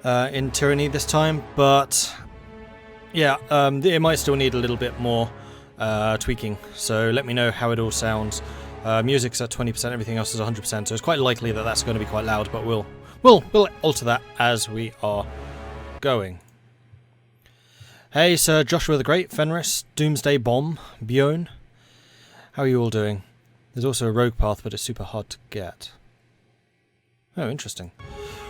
in Tyranny this time, but yeah, it might still need a little bit more tweaking, so let me know how it all sounds. Music's at 20%, everything else is 100%, so it's quite likely that that's going to be quite loud, but we'll alter that as we are going. Hey, Sir Joshua the Great, Fenris, Doomsday Bomb, Bjorn. How are you all doing? There's also a rogue path, but it's super hard to get. Oh, interesting.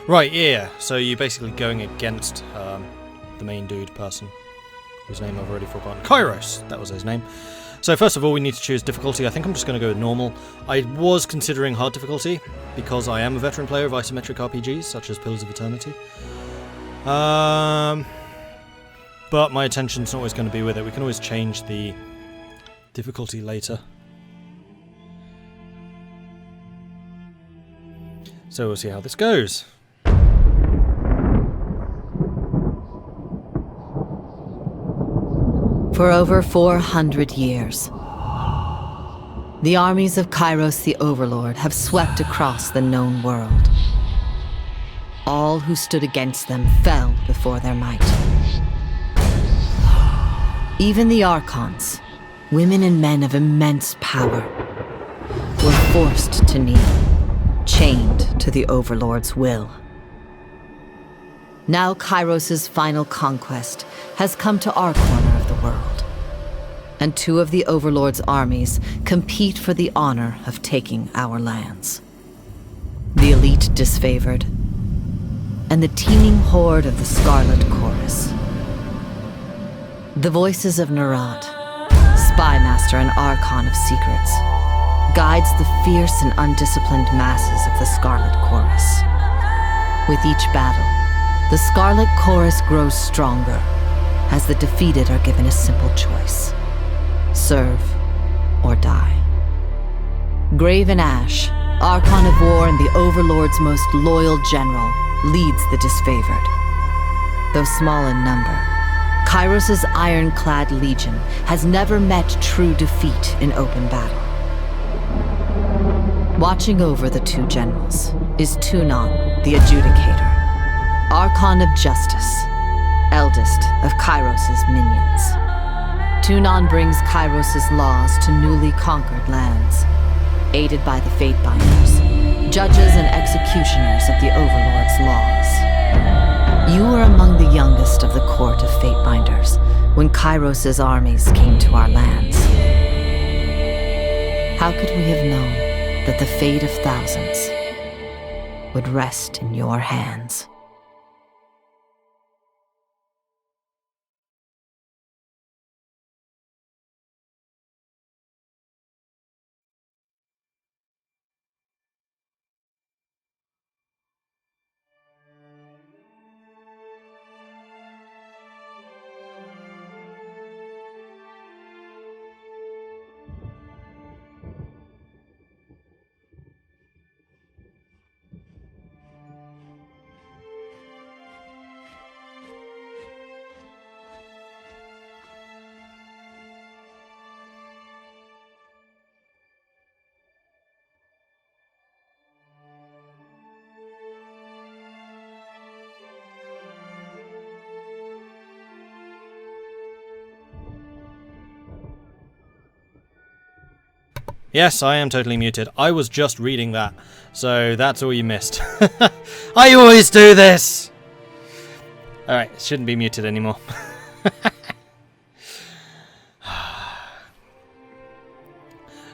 Right, yeah, so you're basically going against the main dude person, whose name I've already forgotten. Kyros, that was his name. So first of all, we need to choose difficulty. I think I'm just going to go with normal. I was considering hard difficulty, because I am a veteran player of isometric RPGs, such as Pillars of Eternity. But my attention's not always going to be with it. We can always change the difficulty later. So we'll see how this goes. For over 400 years, the armies of Kyros the Overlord have swept across the known world. All who stood against them fell before their might. Even the Archons, women and men of immense power, were forced to kneel, chained to the Overlord's will. Now Kyros' final conquest has come to our corner of the world, and two of the Overlord's armies compete for the honor of taking our lands. The elite disfavored, and the teeming horde of the Scarlet Chorus. The voices of Nerat, Spymaster and Archon of Secrets, guides the fierce and undisciplined masses of the Scarlet Chorus. With each battle, the Scarlet Chorus grows stronger, as the defeated are given a simple choice: serve or die. Graven Ash, Archon of War and the Overlord's most loyal general, leads the disfavored. Though small in number, Kyros' ironclad legion has never met true defeat in open battle. Watching over the two generals is Tyranny, the Adjudicator, Archon of Justice, eldest of Kyros' minions. Tyranny brings Kyros' laws to newly conquered lands, aided by the Fatebinders, judges and executioners of the Overlord's laws. You were among the youngest of the court of Fatebinders when Kyros' armies came to our lands. How could we have known that the fate of thousands would rest in your hands? Yes, I am totally muted. I was just reading that, so that's all you missed. I always do this! Alright, it shouldn't be muted anymore.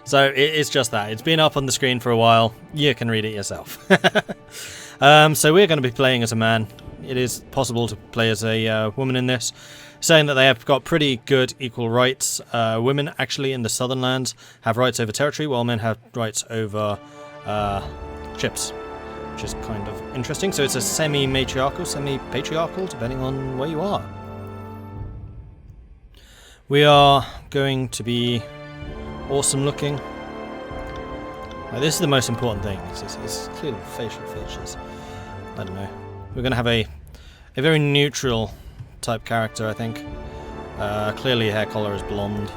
So, it's just that. It's been up on the screen for a while. You can read it yourself. So we're going to be playing as a man. It is possible to play as a woman in this, saying that they have got pretty good equal rights. Women, actually, in the southern lands have rights over territory, while men have rights over ships, which is kind of interesting. So it's a semi-matriarchal, semi-patriarchal, depending on where you are. We are going to be awesome looking. Now, this is the most important thing. It's clearly facial features. I don't know. We're going to have a very neutral type character, I think. Clearly hair color is blonde.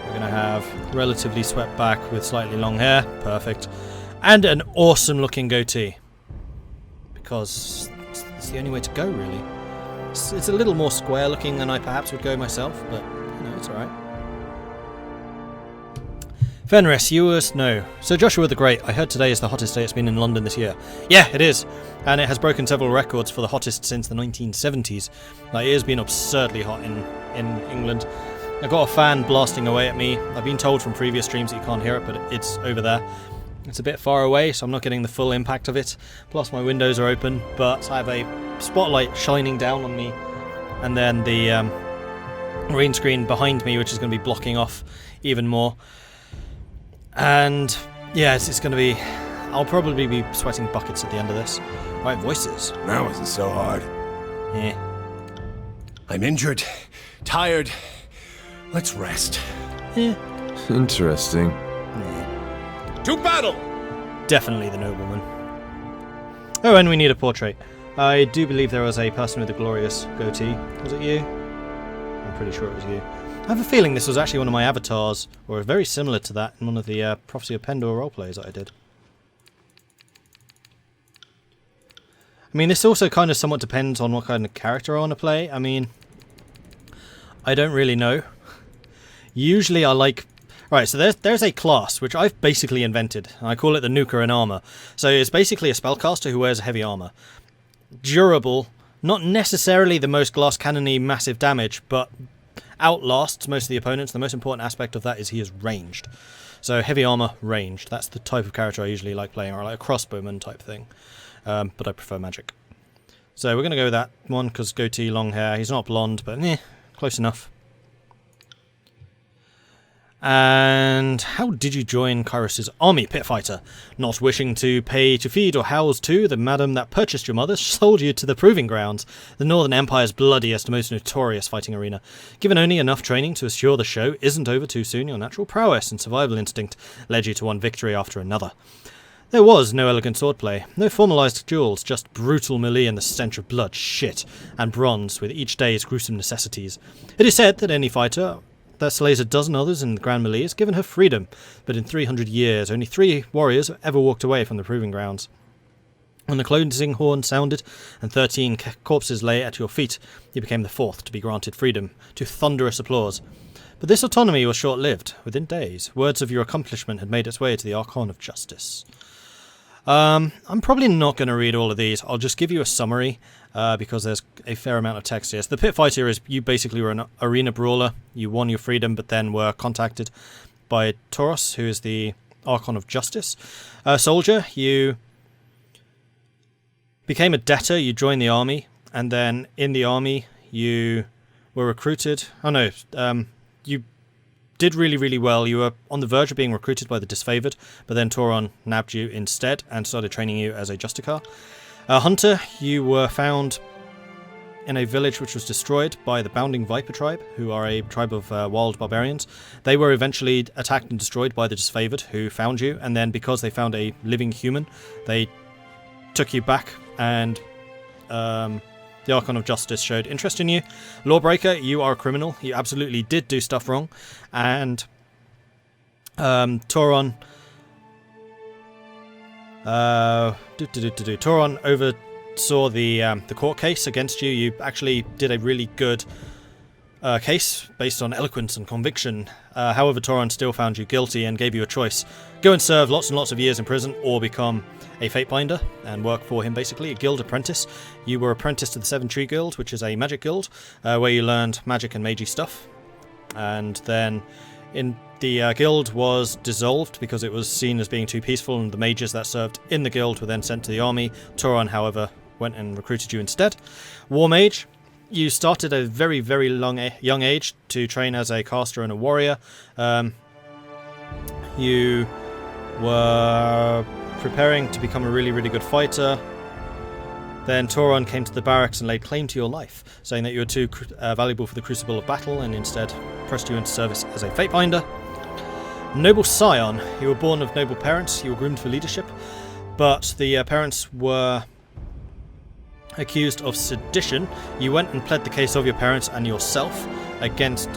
We're going to have relatively swept back with slightly long hair. Perfect. And an awesome looking goatee. Because it's the only way to go, really. It's a little more square looking than I perhaps would go myself, but, you know, it's alright. Fenris, US, no. So Joshua the Great, I heard today is the hottest day it's been in London this year. Yeah, it is. And it has broken several records for the hottest since the 1970s. Like, it has been absurdly hot in England. I've got a fan blasting away at me. I've been told from previous streams that you can't hear it, but it's over there. It's a bit far away, so I'm not getting the full impact of it. Plus my windows are open, but I have a spotlight shining down on me. And then the green screen behind me, which is going to be blocking off even more. And yeah, it's going to be... I'll probably be sweating buckets at the end of this. Right, voices. That wasn't so hard. Yeah. I'm injured, tired. Let's rest. Yeah. Interesting. To battle! Definitely the nobleman. Oh, and we need a portrait. I do believe there was a person with a glorious goatee. Was it you? I'm pretty sure it was you. I have a feeling this was actually one of my avatars, or very similar to that in one of the Prophecy of Pendor roleplays that I did. I mean, this also kind of somewhat depends on what kind of character I want to play. I mean, I don't really know. Usually I like... Right, so there's a class which I've basically invented. I call it the Nuker in Armor. So it's basically a spellcaster who wears heavy armor. Durable, not necessarily the most glass cannon-y massive damage, but outlasts most of the opponents. The most important aspect of that is he is ranged. So heavy armor, ranged. That's the type of character I usually like playing, or like a crossbowman type thing. But I prefer magic. So we're going to go with that one, because goatee, long hair. He's not blonde, but close enough. And how did you join Kyros' army, Pitfighter? Not wishing to pay to feed or house to, the madam that purchased your mother sold you to the Proving Grounds, the Northern Empire's bloodiest, most notorious fighting arena. Given only enough training to assure the show isn't over too soon, your natural prowess and survival instinct led you to one victory after another. There was no elegant swordplay, no formalised duels, just brutal melee and the stench of blood, shit, and bronze with each day's gruesome necessities. It is said that any fighter that slays a dozen others in the Grand Melee is given her freedom, but in 300 years only 3 warriors have ever walked away from the Proving Grounds. When the closing horn sounded and 13 corpses lay at your feet, you became the 4th to be granted freedom, to thunderous applause. But this autonomy was short-lived. Within days, words of your accomplishment had made its way to the Archon of Justice. I'm probably not going to read all of these. I'll just give you a summary, because there's a fair amount of text here. So the Pit Fighter is, you basically were an arena brawler. You won your freedom, but then were contacted by Tyranny, who is the Archon of Justice. Soldier, you became a debtor. You joined the army, and then in the army you were recruited. Oh no, you did really, really well. You were on the verge of being recruited by the Disfavored, but then Tauron nabbed you instead and started training you as a Justicar. Hunter, you were found in a village which was destroyed by the Bounding Viper tribe, who are a tribe of wild barbarians. They were eventually attacked and destroyed by the Disfavored, who found you, and then because they found a living human, they took you back, and the Archon of Justice showed interest in you. Lawbreaker, you are a criminal. You absolutely did do stuff wrong. And Tauron... Tauron oversaw the court case against you. You actually did a really good case based on eloquence and conviction. However, Tauron still found you guilty and gave you a choice. Go and serve lots and lots of years in prison, or become a Fatebinder and work for him, basically, a guild apprentice. You were apprenticed to the Seven Tree Guild, which is a magic guild, where you learned magic and magey stuff. And then the guild was dissolved because it was seen as being too peaceful, and the mages that served in the guild were then sent to the army. Tauron, however, went and recruited you instead. War Mage, you started at a very, very young age to train as a caster and a warrior. You were preparing to become a really, really good fighter. Then Tauron came to the barracks and laid claim to your life, saying that you were too valuable for the Crucible of Battle, and instead pressed you into service as a Fatebinder. Noble Scion, you were born of noble parents, you were groomed for leadership, but the parents were accused of sedition. You went and pled the case of your parents and yourself against,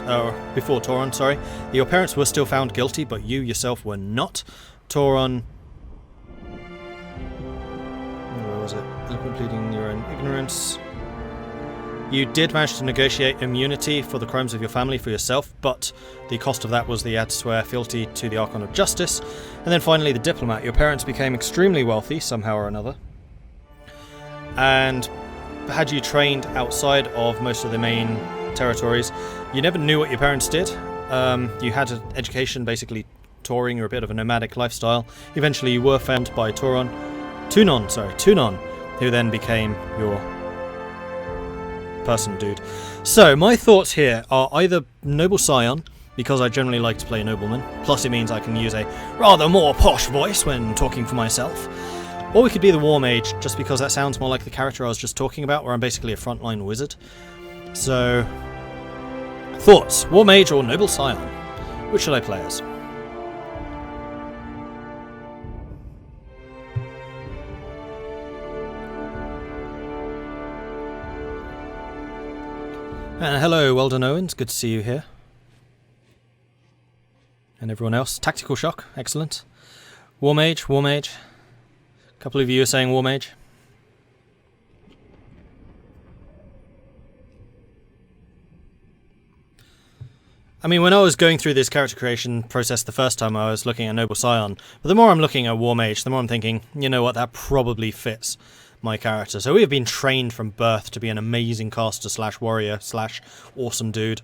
before Tauron, sorry. Your parents were still found guilty, but you yourself were not. Tauron... Where was it? Eloquent pleading your own ignorance. You did manage to negotiate immunity for the crimes of your family for yourself, but the cost of that was that you had to swear fealty to the Archon of Justice. And then finally the diplomat. Your parents became extremely wealthy somehow or another. And had you trained outside of most of the main territories, you never knew what your parents did. You had an education basically touring, or a bit of a nomadic lifestyle. Eventually you were found by Tunon, who then became your person dude. So my thoughts here are either Noble Scion, because I generally like to play a nobleman, plus it means I can use a rather more posh voice when talking for myself, or we could be the War Mage, just because that sounds more like the character I was just talking about, where I'm basically a frontline wizard. So, thoughts, War Mage or Noble Scion? Which should I play as? Hello, well done Owens, good to see you here. And everyone else. Tactical Shock, excellent. War Mage, War Mage. A couple of you are saying War Mage. I mean, when I was going through this character creation process the first time, I was looking at Noble Scion. But the more I'm looking at War Mage, the more I'm thinking, you know what, that probably fits my character. So we have been trained from birth to be an amazing caster slash warrior slash awesome dude.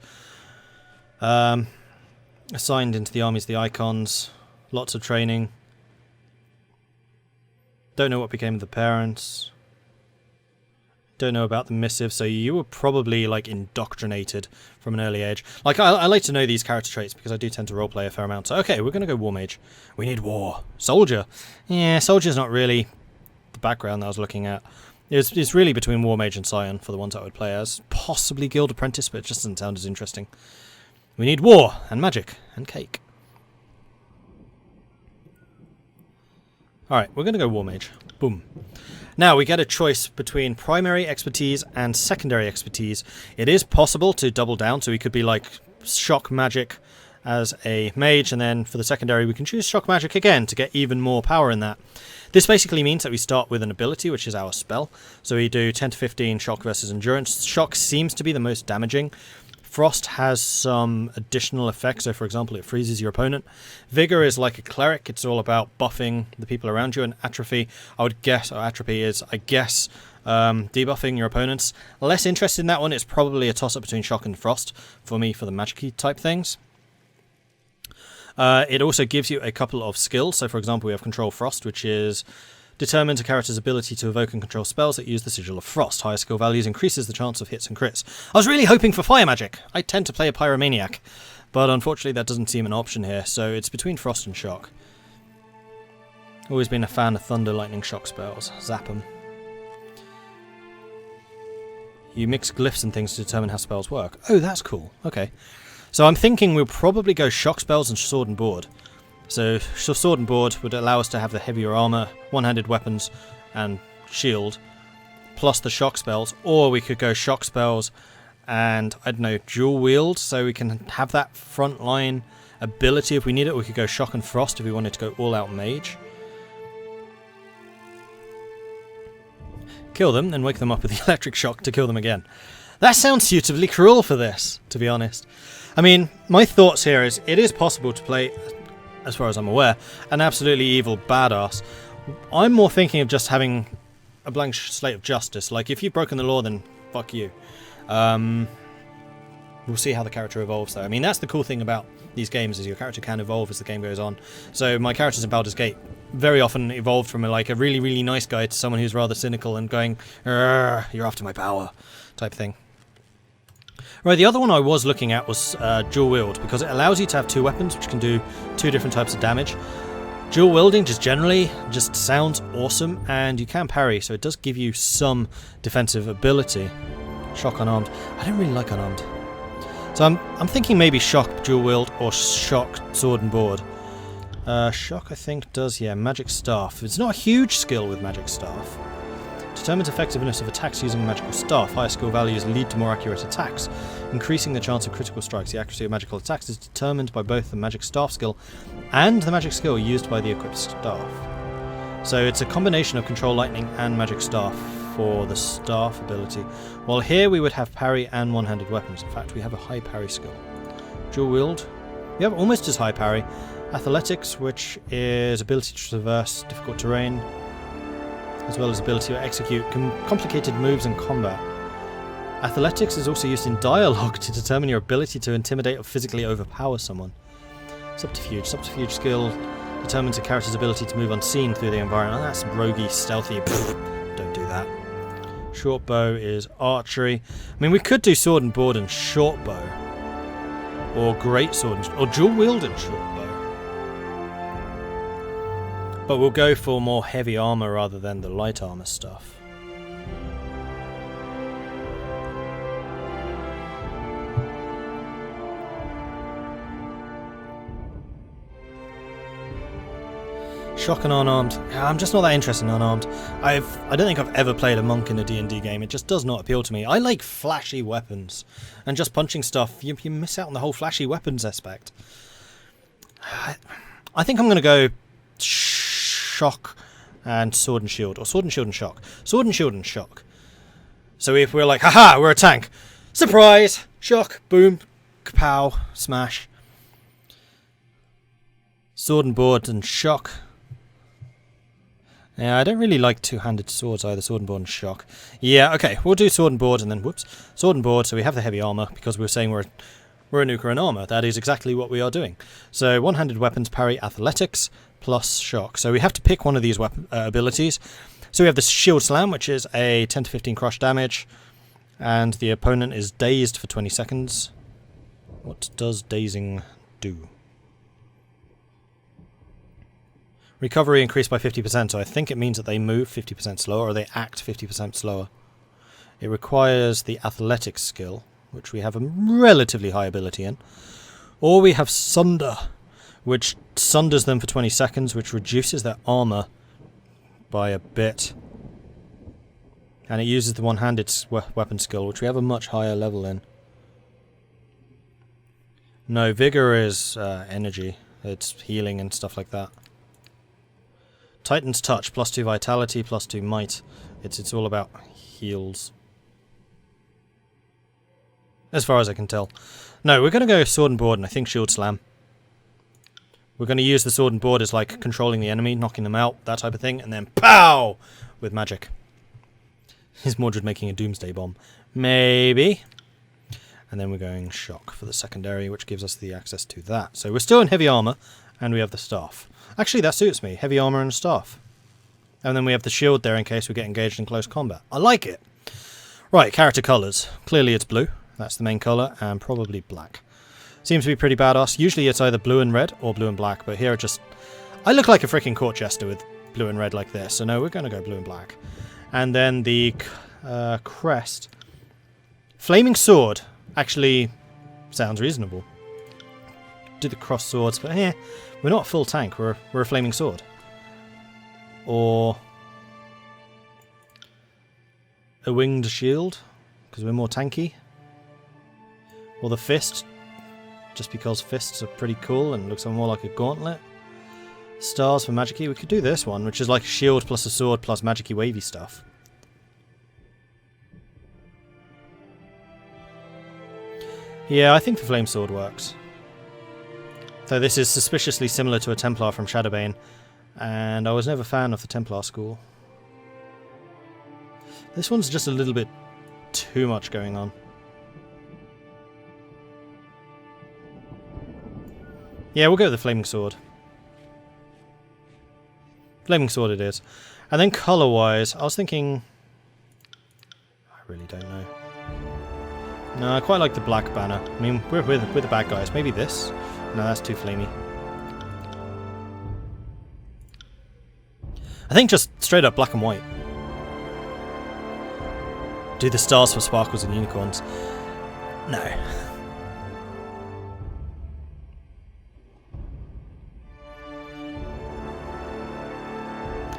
Assigned into the armies, the icons, lots of training. Don't know what became of the parents. Don't know about the missive, so you were probably like indoctrinated from an early age. Like I like to know these character traits because I do tend to roleplay a fair amount. So okay, we're gonna go War Mage. We need war. Soldier. Yeah, Soldier's not really the background that I was looking at. It's really between War Mage and Scion for the ones I would play as. Possibly Guild Apprentice, but it just doesn't sound as interesting. We need war, and magic, and cake. Alright, we're going to go War Mage. Boom. Now, we get a choice between primary expertise and secondary expertise. It is possible to double down, so we could be like shock magic as a mage, and then for the secondary we can choose shock magic again to get even more power in that. This basically means that we start with an ability, which is our spell. So we do 10 to 15 shock versus endurance. Shock seems to be the most damaging. Frost has some additional effects, so for example it freezes your opponent. Vigor is like a cleric, it's all about buffing the people around you, and atrophy, I would guess, or atrophy is, I guess, debuffing your opponents. Less interested in that one, it's probably a toss-up between shock and frost for me for the magic-y type things. It also gives you a couple of skills, so for example we have Control Frost, which is determines a character's ability to evoke and control spells that use the Sigil of Frost. Higher skill values increases the chance of hits and crits. I was really hoping for fire magic. I tend to play a pyromaniac, but unfortunately that doesn't seem an option here, so it's between frost and shock. Always been a fan of thunder, lightning, shock spells. Zap 'em. You mix glyphs and things to determine how spells work. Oh, that's cool. Okay. So I'm thinking we'll probably go shock spells and sword and board. So sword and board would allow us to have the heavier armor, one-handed weapons, and shield, plus the shock spells. Or we could go shock spells and, I don't know, dual wield, so we can have that frontline ability if we need it. We could go shock and frost if we wanted to go all-out mage. Kill them, then wake them up with the electric shock to kill them again. That sounds suitably cruel for this, to be honest. I mean, my thoughts here is, it is possible to play, as far as I'm aware, an absolutely evil badass. I'm more thinking of just having a blank slate of justice. Like, if you've broken the law, then fuck you. We'll see how the character evolves, though. I mean, that's the cool thing about these games, is your character can evolve as the game goes on. So my characters in Baldur's Gate very often evolved from a really, really nice guy to someone who's rather cynical and going, "You're after my power," type thing. Right, the other one I was looking at was dual wield, because it allows you to have two weapons which can do two different types of damage. Dual wielding just generally just sounds awesome, and you can parry, so it does give you some defensive ability. Shock unarmed. I don't really like unarmed. So I'm thinking maybe shock dual wield or shock sword and board. Shock I think does, yeah, magic staff. It's not a huge skill with magic staff. Determines effectiveness of attacks using a magical staff. Higher skill values lead to more accurate attacks, increasing the chance of critical strikes. The accuracy of magical attacks is determined by both the magic staff skill and the magic skill used by the equipped staff. So it's a combination of control lightning and magic staff for the staff ability. While here we would have parry and one-handed weapons. In fact, we have a high parry skill. Dual wield. We have almost as high parry. Athletics, which is ability to traverse difficult terrain, as well as ability to execute complicated moves in combat. Athletics is also used in dialogue to determine your ability to intimidate or physically overpower someone. Subterfuge. Subterfuge skill determines a character's ability to move unseen through the environment. That's roguey, stealthy. Pfft, don't do that. Short bow is archery. I mean, we could do sword and board and short bow. Or great sword or dual wield and short bow. But we'll go for more heavy armor rather than the light armor stuff. Shock and unarmed. I'm just not that interested in unarmed. I don't think I've ever played a monk in a D&D game. It just does not appeal to me. I like flashy weapons. And just punching stuff, you miss out on the whole flashy weapons aspect. I think I'm going to go shock and sword and shield. Or sword and shield and shock. Sword and shield and shock. So if we're like, haha, we're a tank. Surprise! Shock, boom, kapow, smash. Sword and board and shock. Yeah, I don't really like two-handed swords either, sword and board and shock. Yeah, okay, we'll do sword and board and then, whoops, sword and board, so we have the heavy armor, because we were saying we're a nuker in armor. That is exactly what we are doing. So, one-handed weapons parry athletics plus shock. So we have to pick one of these abilities. So we have the shield slam, which is a 10 to 15 crush damage, and the opponent is dazed for 20 seconds. What does dazing do? Recovery increased by 50%, so I think it means that they move 50% slower, or they act 50% slower. It requires the athletics skill, which we have a relatively high ability in. Or we have Sunder, which sunders them for 20 seconds, which reduces their armor by a bit. And it uses the one-handed weapon skill, which we have a much higher level in. No, Vigor is energy. It's healing and stuff like that. Titan's Touch, +2 Vitality, +2 Might. It's all about heals. As far as I can tell. No, we're going to go Sword and Board and I think Shield Slam. We're going to use the Sword and Board as like controlling the enemy, knocking them out, that type of thing, and then POW! With magic. Is Mordred making a Doomsday Bomb? Maybe. And then we're going Shock for the secondary, which gives us the access to that. So we're still in heavy armor, and we have the staff. Actually, that suits me. Heavy armor and a staff. And then we have the shield there in case we get engaged in close combat. I like it. Right, character colours. Clearly it's blue. That's the main colour, and probably black. Seems to be pretty badass. Usually it's either blue and red or blue and black, but here it just... I look like a freaking court jester with blue and red like this, so no, we're going to go blue and black. And then the crest. Flaming Sword actually sounds reasonable. Do the cross swords, but here... We're not a full tank, we're a flaming sword. Or a winged shield, because we're more tanky. Or the fist, just because fists are pretty cool and looks more like a gauntlet. Stars for magic-y. We could do this one, which is like a shield plus a sword plus magic-y wavy stuff. Yeah, I think the flame sword works. Though this is suspiciously similar to a Templar from Shadowbane, and I was never a fan of the Templar school. This one's just a little bit too much going on. Yeah, we'll go with the Flaming Sword. Flaming Sword it is. And then colour-wise, I was thinking... I really don't know. No, I quite like the black banner. I mean, we're the bad guys. Maybe this? No, that's too flamey. I think just straight up black and white. Do the stars for sparkles and unicorns. No.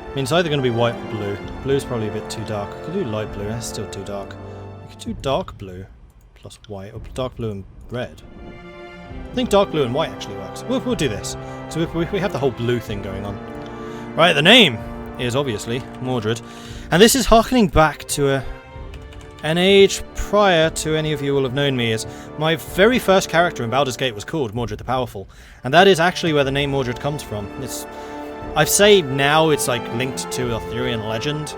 I mean, it's either going to be white or blue. Blue's probably a bit too dark. We could do light blue, that's still too dark. We could do dark blue plus white, or dark blue and red. I think dark blue and white actually works. We'll do this. So we have the whole blue thing going on. Right, the name! is obviously Mordred. And this is harkening back to an age prior to any of you will have known me, as my very first character in Baldur's Gate was called Mordred the Powerful. And that is actually where the name Mordred comes from. I say now it's like linked to Arthurian legend,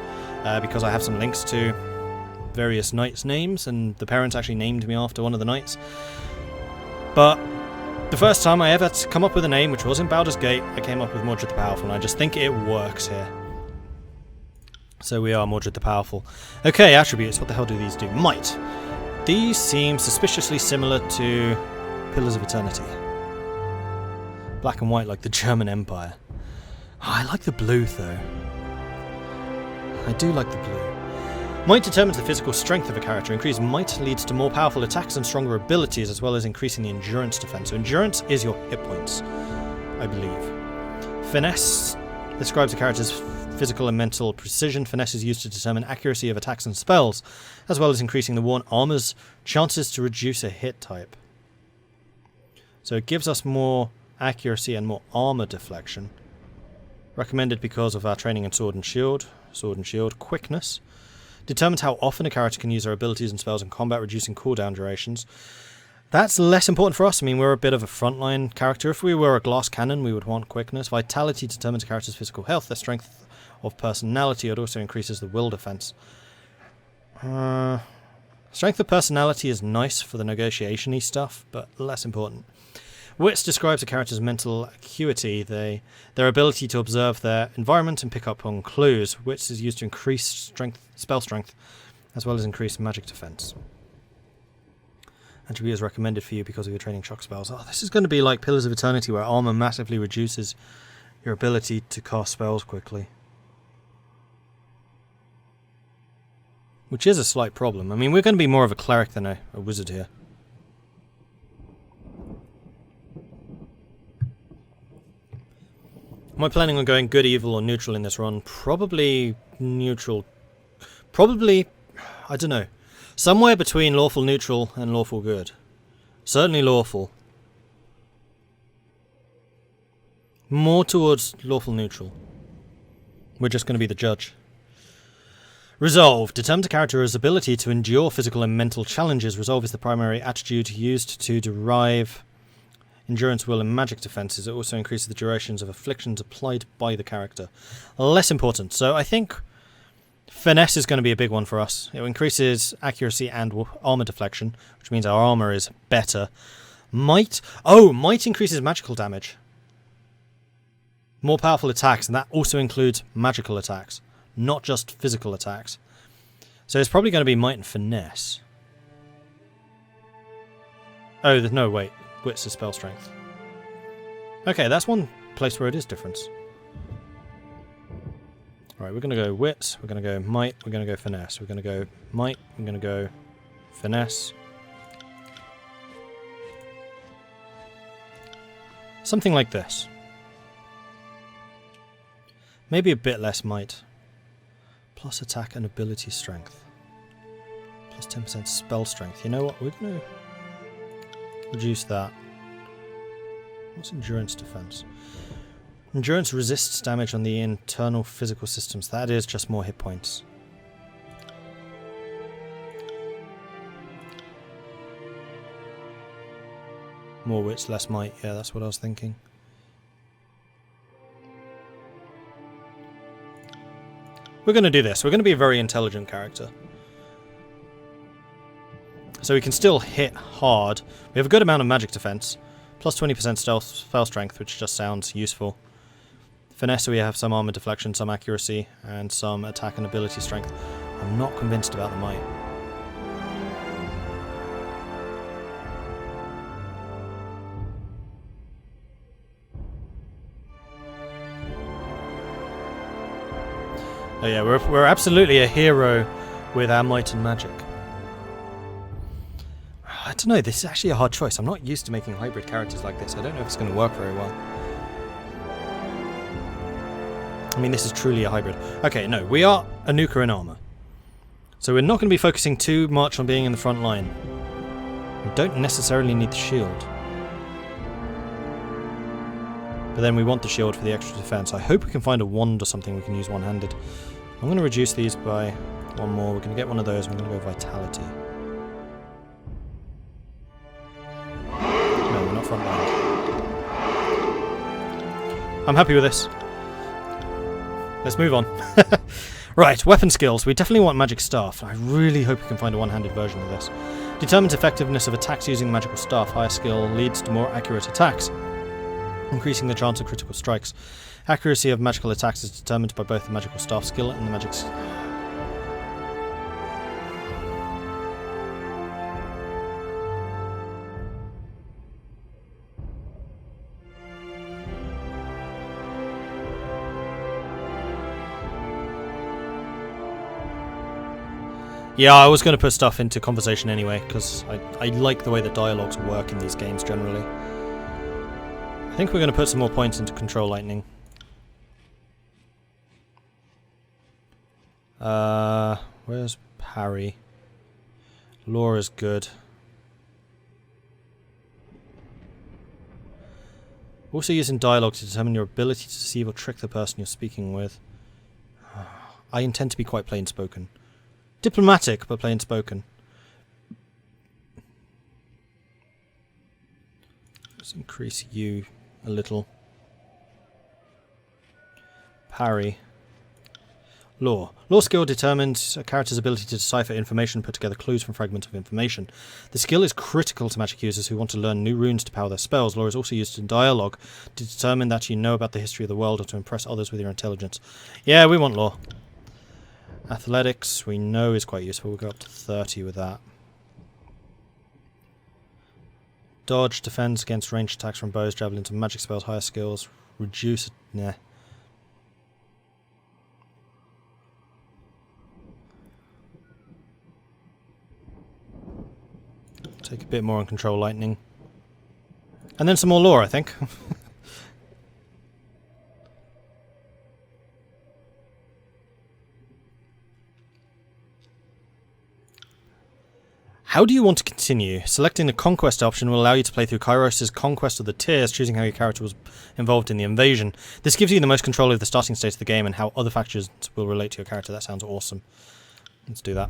because I have some links to various knights' names, and the parents actually named me after one of the knights. But the first time I ever come up with a name, which was in Baldur's Gate, I came up with Mordred the Powerful, and I just think it works here. So we are Mordred the Powerful. Okay, attributes. What the hell do these do? Might. These seem suspiciously similar to Pillars of Eternity. Black and white like the German Empire. Oh, I like the blue, though. I do like the blue. Might determines the physical strength of a character. Increased might leads to more powerful attacks and stronger abilities, as well as increasing the endurance defense. So endurance is your hit points, I believe. Finesse describes a character's physical and mental precision. Finesse is used to determine accuracy of attacks and spells, as well as increasing the worn armor's chances to reduce a hit type. So it gives us more accuracy and more armor deflection. Recommended because of our training in Sword and Shield. Sword and Shield. Quickness determines how often a character can use their abilities and spells in combat, reducing cooldown durations. That's less important for us. I mean, we're a bit of a frontline character. If we were a glass cannon, we would want quickness. Vitality determines a character's physical health. Their strength of personality. It also increases the will defense. Strength of personality is nice for the negotiation-y stuff, but less important. Wits describes a character's mental acuity, their ability to observe their environment and pick up on clues. Wits is used to increase spell strength, as well as increase magic defense. Attribute is recommended for you because of your training shock spells. Oh, this is going to be like Pillars of Eternity, where armor massively reduces your ability to cast spells quickly. Which is a slight problem. I mean, we're going to be more of a cleric than a wizard here. Am I planning on going good, evil, or neutral in this run? Probably neutral. Probably, I don't know. Somewhere between lawful neutral and lawful good. Certainly lawful. More towards lawful neutral. We're just going to be the judge. Resolve determines a character's ability to endure physical and mental challenges. Resolve is the primary attribute used to derive endurance, will, and magic defenses. It also increases the durations of afflictions applied by the character. Less important. So I think finesse is going to be a big one for us. It increases accuracy and armor deflection, which means our armor is better. Might. Oh, might increases magical damage. More powerful attacks, and that also includes magical attacks, not just physical attacks. So it's probably going to be might and finesse. Oh, no, wait. Wits is spell strength. Okay, that's one place where it is different. Alright, we're going to go wits, we're going to go might, we're going to go finesse. We're going to go might, we're going to go finesse. Something like this. Maybe a bit less might. Plus attack and ability strength. Plus 10% spell strength. You know what? We're going to reduce that. What's endurance defense? Endurance resists damage on the internal physical systems. That is just more hit points. More wits, less might. Yeah, that's what I was thinking. We're going to do this. We're going to be a very intelligent character. So we can still hit hard. We have a good amount of magic defense. Plus 20% spell strength, which just sounds useful. Finesse, we have some armor deflection, some accuracy, and some attack and ability strength. I'm not convinced about the might. Oh yeah, we're absolutely a hero with our might and magic. I don't know, this is actually a hard choice. I'm not used to making hybrid characters like this. I don't know if it's going to work very well. I mean, this is truly a hybrid. Okay, no, we are a nuker in armor. So we're not going to be focusing too much on being in the front line. We don't necessarily need the shield. But then we want the shield for the extra defense. I hope we can find a wand or something we can use one-handed. I'm going to reduce these by one more. We're going to get one of those. We're going to go Vitality. No, we're not frontline. I'm happy with this. Let's move on. Right, weapon skills. We definitely want Magic Staff. I really hope we can find a one-handed version of this. Determines effectiveness of attacks using Magical Staff. Higher skill leads to more accurate attacks, increasing the chance of critical strikes. Accuracy of magical attacks is determined by both the Magical Staff skill and the magic... Yeah, I was going to put stuff into conversation anyway, because I like the way the dialogues work in these games generally. I think we're going to put some more points into Control Lightning. Where's Parry? Laura's good. Also using dialogue to determine your ability to deceive or trick the person you're speaking with. I intend to be quite plain spoken. Diplomatic, but plain spoken. Let's increase you a little. Parry. Law. Law skill determines a character's ability to decipher information and put together clues from fragments of information. The skill is critical to magic users who want to learn new runes to power their spells. Law is also used in dialogue to determine that you know about the history of the world or to impress others with your intelligence. Yeah, we want law. Athletics, we know is quite useful. We'll go up to 30 with that. Dodge, defense against ranged attacks from bows, javelins, and magic spells, higher skills. Reduce, nah. Take a bit more on Control Lightning. And then some more lore, I think. How do you want to continue? Selecting the Conquest option will allow you to play through Kyros' Conquest of the Tiers, choosing how your character was involved in the invasion. This gives you the most control over the starting state of the game and how other factions will relate to your character. That sounds awesome. Let's do that.